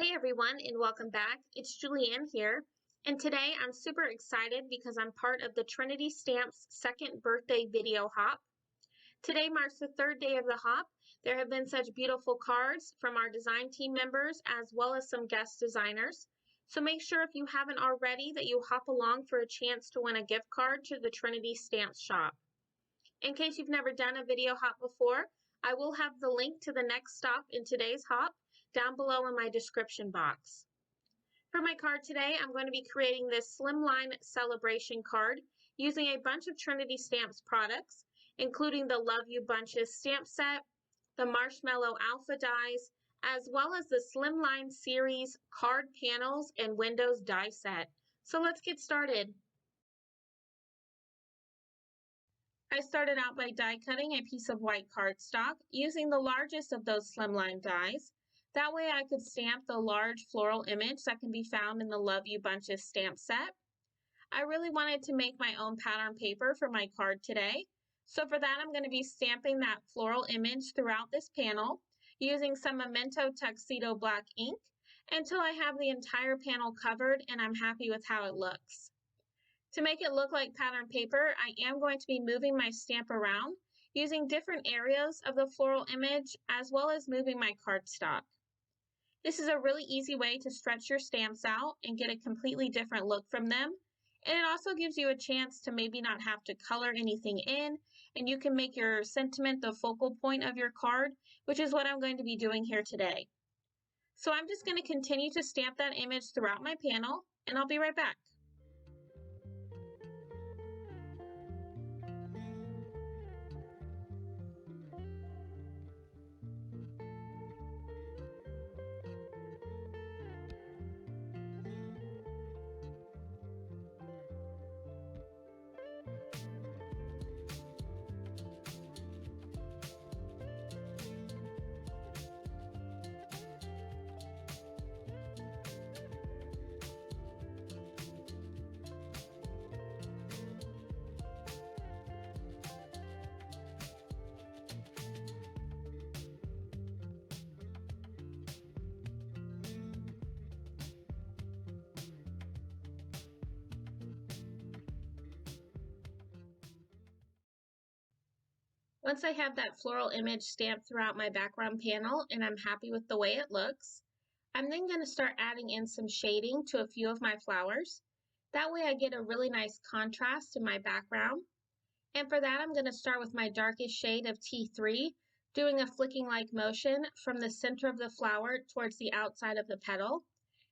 Hey everyone, and welcome back. It's Julianne here, and today I'm super excited because I'm part of the Trinity Stamps second birthday video hop. Today marks the third day of the hop. There have been such beautiful cards from our design team members as well as some guest designers. So make sure if you haven't already that you hop along for a chance to win a gift card to the Trinity Stamps shop. In case you've never done a video hop before, I will have the link to the next stop in today's hop down below in my description box. For my card today, I'm going to be creating this slimline celebration card using a bunch of Trinity Stamps products, including the Love You Bunches stamp set, the Marshmallow Alpha dies, as well as the Slimline series card panels and windows die set. So let's get started. I started out by die cutting a piece of white cardstock using the largest of those slimline dies. That way I could stamp the large floral image that can be found in the Love You Bunches stamp set. I really wanted to make my own pattern paper for my card today. So for that I'm going to be stamping that floral image throughout this panel using some Memento Tuxedo black ink until I have the entire panel covered and I'm happy with how it looks. To make it look like pattern paper, I am going to be moving my stamp around using different areas of the floral image as well as moving my cardstock. This is a really easy way to stretch your stamps out and get a completely different look from them. And it also gives you a chance to maybe not have to color anything in, and you can make your sentiment the focal point of your card, which is what I'm going to be doing here today. So I'm just going to continue to stamp that image throughout my panel, and I'll be right back. Once I have that floral image stamped throughout my background panel and I'm happy with the way it looks, I'm then going to start adding in some shading to a few of my flowers. That way I get a really nice contrast in my background. And for that I'm going to start with my darkest shade of T3, doing a flicking-like motion from the center of the flower towards the outside of the petal.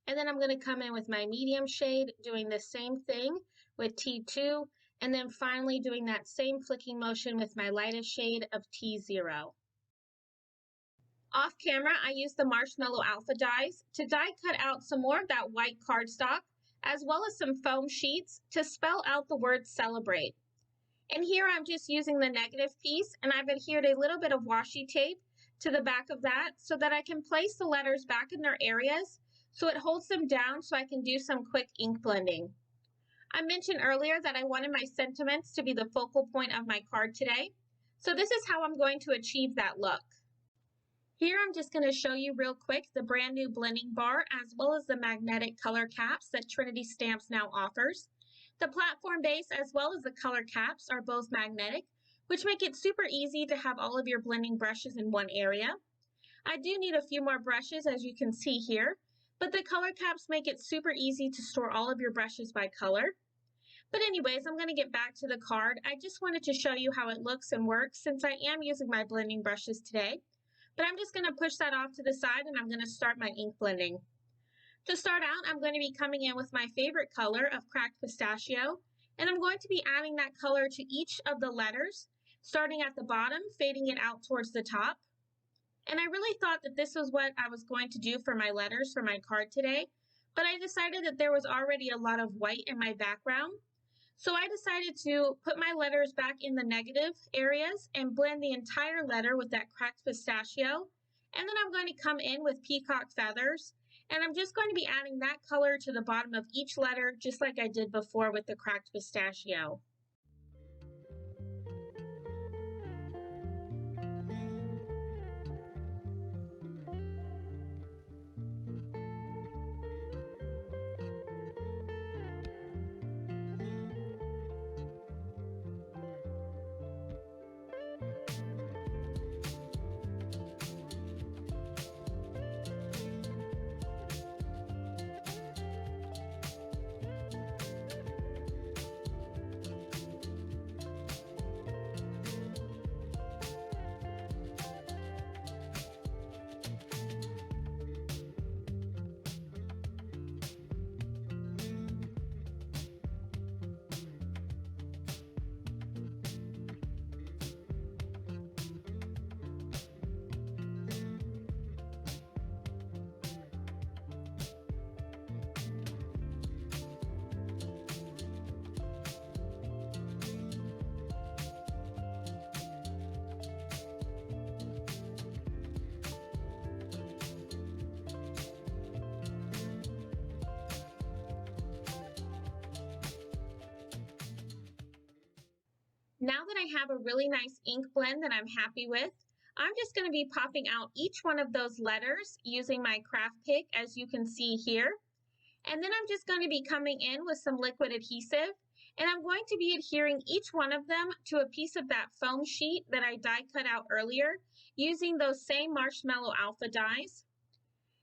And then I'm going to come in with my medium shade, doing the same thing with T2, and then finally doing that same flicking motion with my lightest shade of T0. Off camera, I used the Marshmallow Alpha dies to die cut out some more of that white cardstock, as well as some foam sheets to spell out the word celebrate. And here I'm just using the negative piece, and I've adhered a little bit of washi tape to the back of that so that I can place the letters back in their areas so it holds them down so I can do some quick ink blending. I mentioned earlier that I wanted my sentiments to be the focal point of my card today, so this is how I'm going to achieve that look. Here I'm just going to show you real quick the brand new blending bar as well as the magnetic color caps that Trinity Stamps now offers. The platform base as well as the color caps are both magnetic, which make it super easy to have all of your blending brushes in one area. I do need a few more brushes as you can see here, but the color caps make it super easy to store all of your brushes by color. But anyways, I'm going to get back to the card. I just wanted to show you how it looks and works since I am using my blending brushes today. But I'm just going to push that off to the side and I'm going to start my ink blending. To start out, I'm going to be coming in with my favorite color of Cracked Pistachio, and I'm going to be adding that color to each of the letters, starting at the bottom, fading it out towards the top. And I really thought that this was what I was going to do for my letters for my card today, but I decided that there was already a lot of white in my background. So I decided to put my letters back in the negative areas and blend the entire letter with that Cracked Pistachio. And then I'm going to come in with Peacock Feathers, and I'm just going to be adding that color to the bottom of each letter, just like I did before with the Cracked Pistachio. Now that I have a really nice ink blend that I'm happy with, I'm just going to be popping out each one of those letters using my craft pick, as you can see here. And then I'm just going to be coming in with some liquid adhesive, and I'm going to be adhering each one of them to a piece of that foam sheet that I die cut out earlier using those same Marshmallow Alpha dies.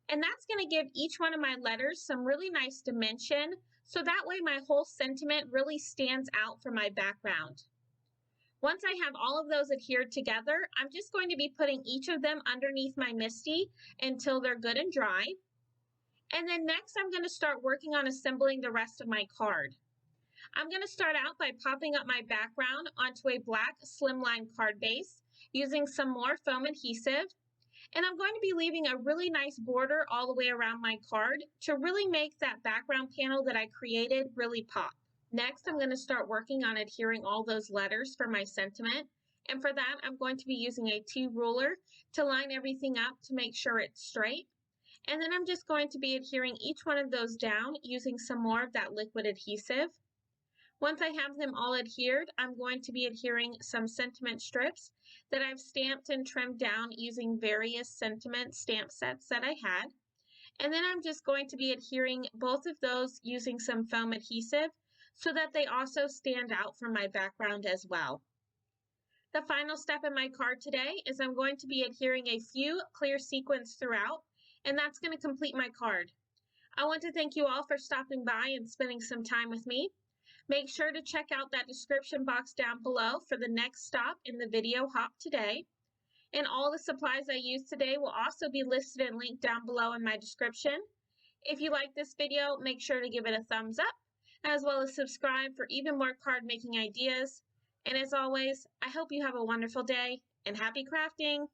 And that's going to give each one of my letters some really nice dimension, so that way my whole sentiment really stands out from my background. Once I have all of those adhered together, I'm just going to be putting each of them underneath my MISTI until they're good and dry. And then next I'm going to start working on assembling the rest of my card. I'm going to start out by popping up my background onto a black slimline card base using some more foam adhesive. And I'm going to be leaving a really nice border all the way around my card to really make that background panel that I created really pop. Next, I'm going to start working on adhering all those letters for my sentiment. And for that, I'm going to be using a T ruler to line everything up to make sure it's straight. And then I'm just going to be adhering each one of those down using some more of that liquid adhesive. Once I have them all adhered, I'm going to be adhering some sentiment strips that I've stamped and trimmed down using various sentiment stamp sets that I had. And then I'm just going to be adhering both of those using some foam adhesive so that they also stand out from my background as well. The final step in my card today is I'm going to be adhering a few clear sequins throughout, and that's going to complete my card. I want to thank you all for stopping by and spending some time with me. Make sure to check out that description box down below for the next stop in the video hop today. And all the supplies I used today will also be listed and linked down below in my description. If you like this video, make sure to give it a thumbs up, as well as subscribe for even more card making ideas. And as always, I hope you have a wonderful day and happy crafting!